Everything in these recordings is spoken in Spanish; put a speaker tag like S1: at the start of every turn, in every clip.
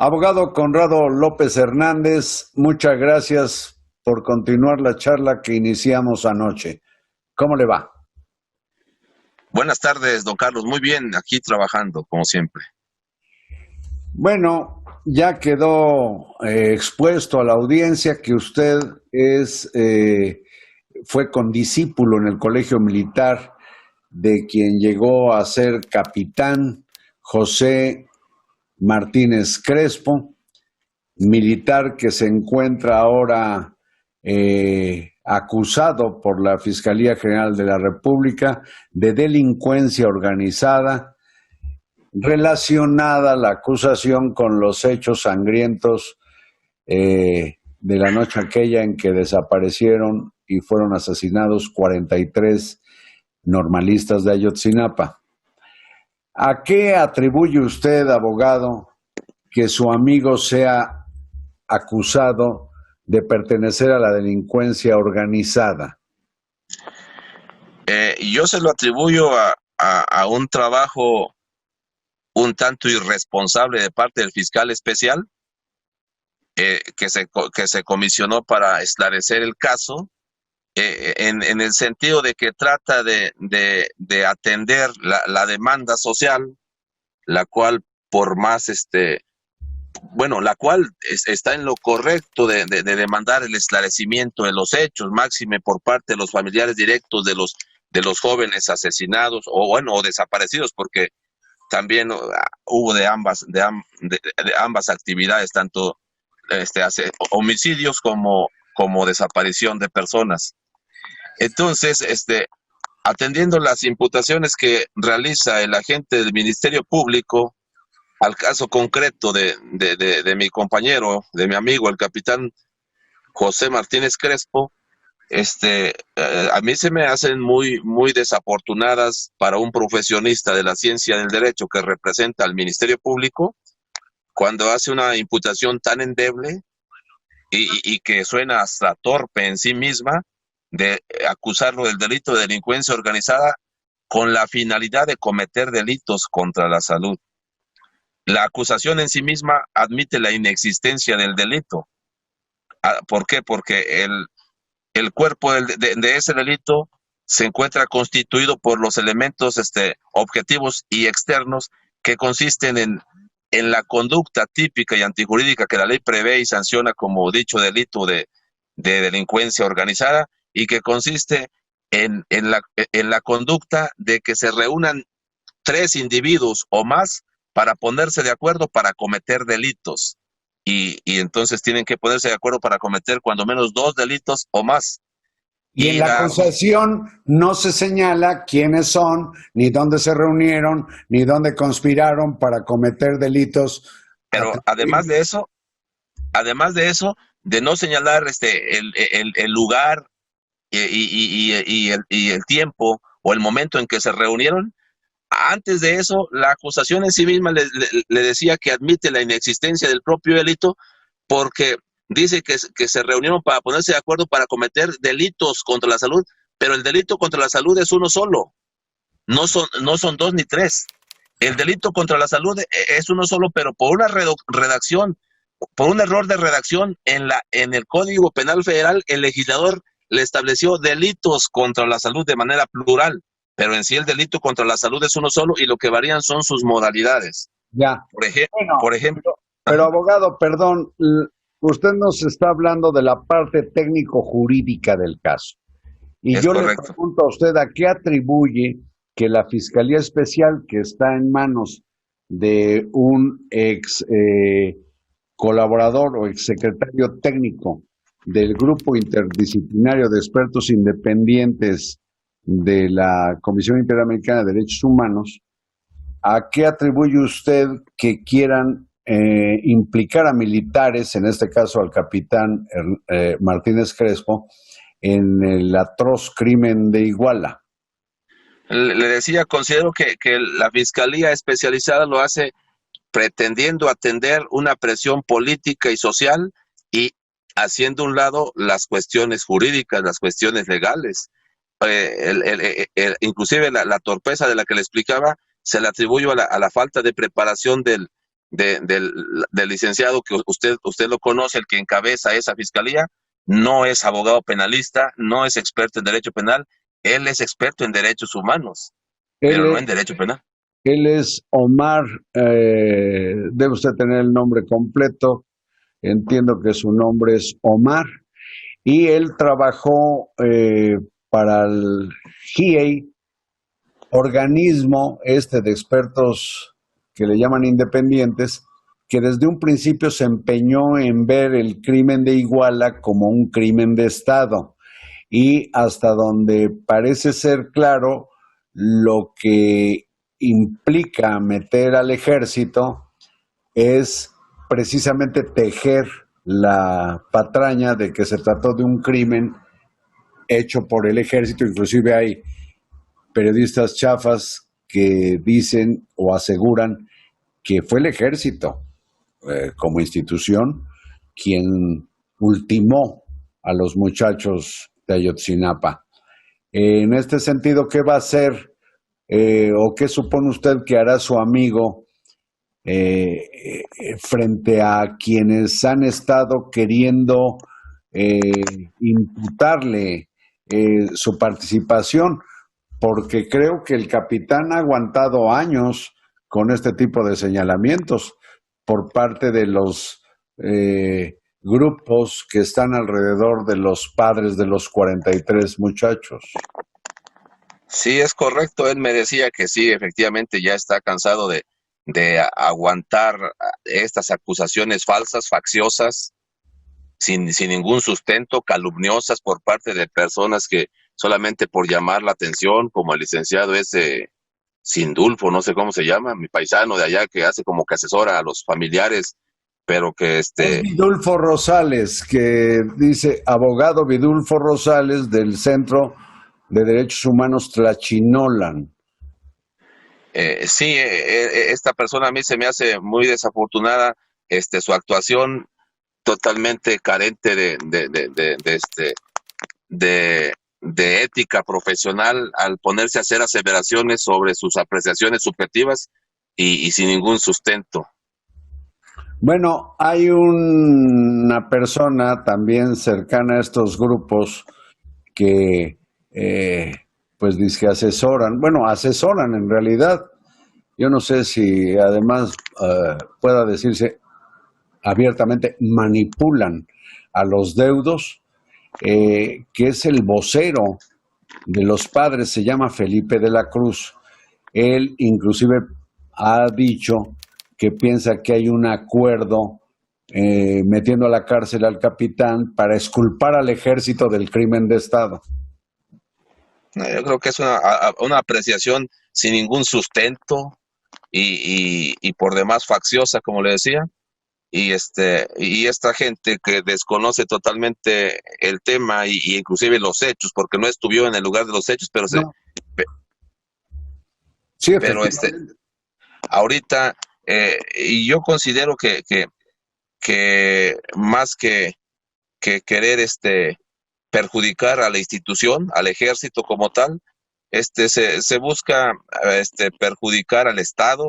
S1: Abogado Conrado López Hernández, muchas gracias por continuar la charla que iniciamos anoche. ¿Cómo le va?
S2: Buenas tardes, don Carlos. Muy bien, aquí trabajando, como siempre.
S1: Bueno, ya quedó expuesto a la audiencia que usted fue condiscípulo en el Colegio Militar de quien llegó a ser capitán José Martínez Crespo, militar que se encuentra ahora acusado por la Fiscalía General de la República de delincuencia organizada, relacionada la acusación con los hechos sangrientos de la noche aquella en que desaparecieron y fueron asesinados 43 normalistas de Ayotzinapa. ¿A qué atribuye usted, abogado, que su amigo sea acusado de pertenecer a la delincuencia organizada?
S2: Yo se lo atribuyo a un trabajo un tanto irresponsable de parte del fiscal especial que se comisionó para esclarecer el caso, en el sentido de que trata de atender la demanda social, la cual por más la cual está en lo correcto de demandar el esclarecimiento de los hechos, máxime por parte de los familiares directos de los jóvenes asesinados o desaparecidos, porque también hubo de ambas actividades, tanto homicidios como desaparición de personas. Entonces, atendiendo las imputaciones que realiza el agente del Ministerio Público al caso concreto de mi compañero, de mi amigo, el capitán José Martínez Crespo, a mí se me hacen muy desafortunadas para un profesionista de la ciencia del derecho que representa al Ministerio Público cuando hace una imputación tan endeble y que suena hasta torpe en sí misma, de acusarlo del delito de delincuencia organizada con la finalidad de cometer delitos contra la salud. La acusación en sí misma admite la inexistencia del delito. ¿Por qué? Porque el cuerpo de ese delito se encuentra constituido por los elementos objetivos y externos que consisten en la conducta típica y antijurídica que la ley prevé y sanciona como dicho delito de delincuencia organizada, y que consiste en la conducta de que se reúnan tres individuos o más para ponerse de acuerdo para cometer delitos. Y entonces tienen que ponerse de acuerdo para cometer cuando menos dos delitos o más.
S1: Y en la acusación no se señala quiénes son, ni dónde se reunieron, ni dónde conspiraron para cometer delitos.
S2: Pero además de eso, de no señalar el lugar y el tiempo o el momento en que se reunieron, antes de eso, la acusación en sí misma le decía que admite la inexistencia del propio delito porque dice que se reunieron para ponerse de acuerdo para cometer delitos contra la salud, pero el delito contra la salud es uno solo, no son dos ni tres. El delito contra la salud es uno solo, pero por una redacción, por un error de redacción en el Código Penal Federal, el legislador le estableció delitos contra la salud de manera plural, pero en sí el delito contra la salud es uno solo y lo que varían son sus modalidades.
S1: Ya.
S2: Por ejemplo.
S1: Pero abogado, perdón, usted nos está hablando de la parte técnico-jurídica del caso. Y yo le pregunto a usted, ¿a qué atribuye que la Fiscalía Especial, que está en manos de un ex colaborador o ex secretario técnico del Grupo Interdisciplinario de Expertos Independientes de la Comisión Interamericana de Derechos Humanos, ¿a qué atribuye usted que quieran implicar a militares, en este caso al capitán Martínez Crespo, en el atroz crimen de Iguala?
S2: Le decía, considero que la Fiscalía Especializada lo hace pretendiendo atender una presión política y social y haciendo a un lado las cuestiones jurídicas, las cuestiones legales. Inclusive la torpeza de la que le explicaba se le atribuye a la falta de preparación del licenciado que usted lo conoce, el que encabeza esa fiscalía, no es abogado penalista, no es experto en derecho penal, él es experto en derechos humanos,
S1: Él
S2: pero no
S1: es,
S2: en derecho penal.
S1: él es Omar, debe usted tener el nombre completo, entiendo que su nombre es Omar, y él trabajó para el GIEI, organismo de expertos que le llaman independientes, que desde un principio se empeñó en ver el crimen de Iguala como un crimen de Estado. Y hasta donde parece ser claro, lo que implica meter al ejército es precisamente tejer la patraña de que se trató de un crimen hecho por el ejército. Inclusive hay periodistas chafas que dicen o aseguran que fue el ejército como institución quien ultimó a los muchachos de Ayotzinapa. En este sentido, ¿qué va a hacer o qué supone usted que hará su amigo frente a quienes han estado queriendo imputarle su participación? Porque creo que el capitán ha aguantado años con este tipo de señalamientos por parte de los grupos que están alrededor de los padres de los 43 muchachos.
S2: Sí, es correcto. Él me decía que sí, efectivamente ya está cansado de aguantar estas acusaciones falsas, facciosas, sin ningún sustento, calumniosas por parte de personas que solamente por llamar la atención, como el licenciado ese Sindulfo, no sé cómo se llama, mi paisano de allá que hace como que asesora a los familiares, pero que
S1: Es Vidulfo Rosales, que dice abogado Vidulfo Rosales del Centro de Derechos Humanos Tlachinolan.
S2: Sí, esta persona a mí se me hace muy desafortunada, su actuación totalmente carente de, de ética profesional al ponerse a hacer aseveraciones sobre sus apreciaciones subjetivas y sin ningún sustento.
S1: Bueno, hay una persona también cercana a estos grupos que pues dice que asesoran, bueno, asesoran en realidad. Yo no sé si además pueda decirse abiertamente manipulan a los deudos, que es el vocero de los padres, se llama Felipe de la Cruz. Él inclusive ha dicho que piensa que hay un acuerdo metiendo a la cárcel al capitán para exculpar al ejército del crimen de Estado.
S2: Yo creo que es una apreciación sin ningún sustento y por demás facciosa, como le decía. Y esta gente que desconoce totalmente el tema y inclusive los hechos, porque no estuvo en el lugar de los hechos,
S1: No, sí,
S2: pero
S1: efectivamente.
S2: ahorita, y yo considero que más que querer perjudicar a la institución, al ejército como tal, se busca perjudicar al Estado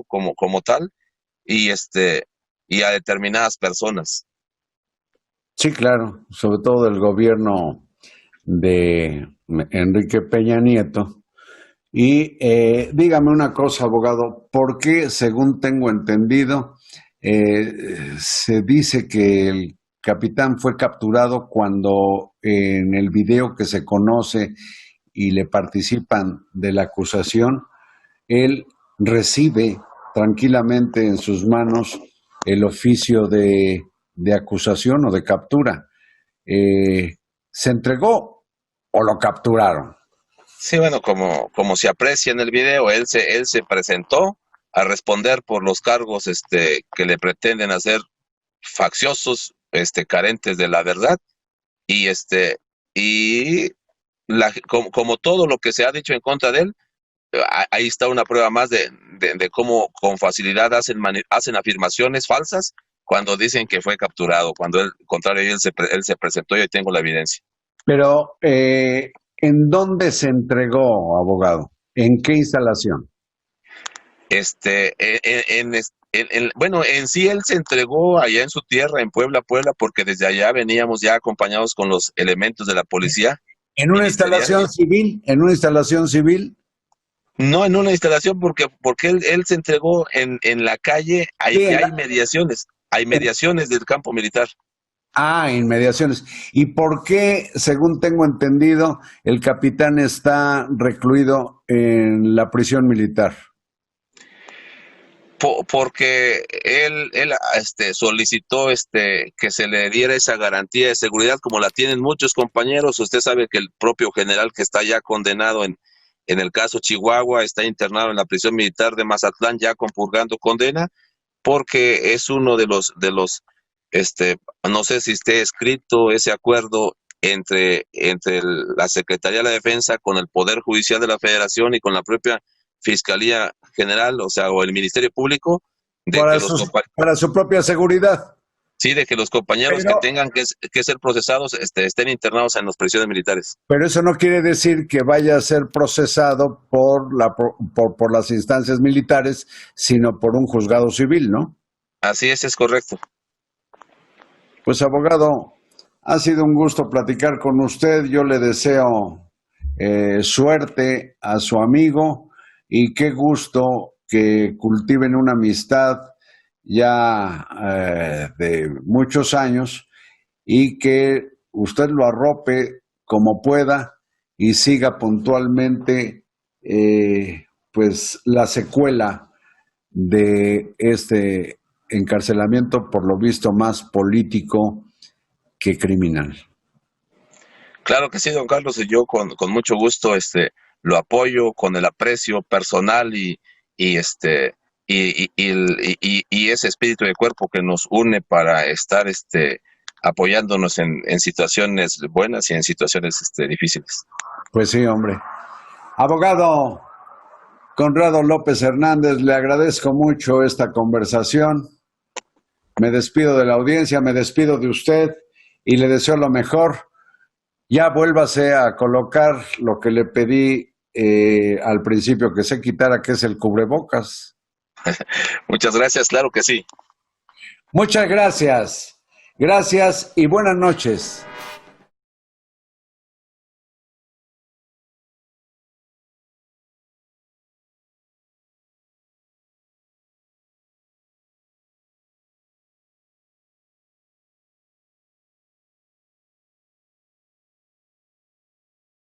S2: como tal, y y a determinadas personas.
S1: Sí, claro, sobre todo del gobierno de Enrique Peña Nieto. Y dígame una cosa, abogado, ¿por qué, según tengo entendido, se dice que el capitán fue capturado cuando en el video que se conoce y le participan de la acusación, él recibe tranquilamente en sus manos el oficio de acusación o de captura? ¿Se entregó o lo capturaron?
S2: Sí, bueno, como se aprecia en el video, él se presentó a responder por los cargos que le pretenden hacer facciosos, carentes de la verdad, y y como todo lo que se ha dicho en contra de él, ahí está una prueba más de cómo con facilidad hacen afirmaciones falsas cuando dicen que fue capturado, cuando él, al contrario, él se presentó y hoy tengo la evidencia.
S1: Pero, ¿en dónde se entregó, abogado? ¿En qué instalación?
S2: Este, en, en, Bueno, en sí él se entregó allá en su tierra, en Puebla, porque desde allá veníamos ya acompañados con los elementos de la policía
S1: En una
S2: ministerial.
S1: instalación civil, en una instalación civil.
S2: No en una instalación, porque él se entregó en la calle,
S1: Sí,
S2: que hay mediaciones del campo militar.
S1: Inmediaciones. ¿Y por qué, según tengo entendido, el capitán está recluido en la prisión militar?
S2: Porque él solicitó que se le diera esa garantía de seguridad, como la tienen muchos compañeros. Usted sabe que el propio general que está ya condenado en el caso Chihuahua está internado en la prisión militar de Mazatlán ya compurgando condena, porque es uno no sé si esté escrito ese acuerdo entre la Secretaría de la Defensa con el Poder Judicial de la Federación y con la propia Fiscalía General, o sea, o el Ministerio Público, de que
S1: Para su propia seguridad.
S2: sí, de que los compañeros que
S1: Pero,
S2: tengan que ser procesados estén internados en las prisiones militares.
S1: pero eso no quiere decir que vaya a ser procesado por las instancias militares, sino por un juzgado civil, ¿no?
S2: Así es correcto.
S1: Pues abogado, ha sido un gusto platicar con usted. Yo le deseo suerte a su amigo y qué gusto que cultiven una amistad ya de muchos años y que usted lo arrope como pueda y siga puntualmente pues la secuela de este encarcelamiento, por lo visto más político que criminal.
S2: Claro que sí, don Carlos, y yo con mucho gusto lo apoyo con el aprecio personal y este y ese espíritu de cuerpo que nos une para estar apoyándonos en situaciones buenas y en situaciones difíciles.
S1: Pues sí, hombre. Abogado Conrado López Hernández, le agradezco mucho esta conversación. Me despido de la audiencia, me despido de usted y le deseo lo mejor. Ya vuélvase a colocar lo que le pedí al principio que se quitara, que es el cubrebocas.
S2: Muchas gracias, claro que sí.
S1: Muchas gracias. Gracias y buenas noches.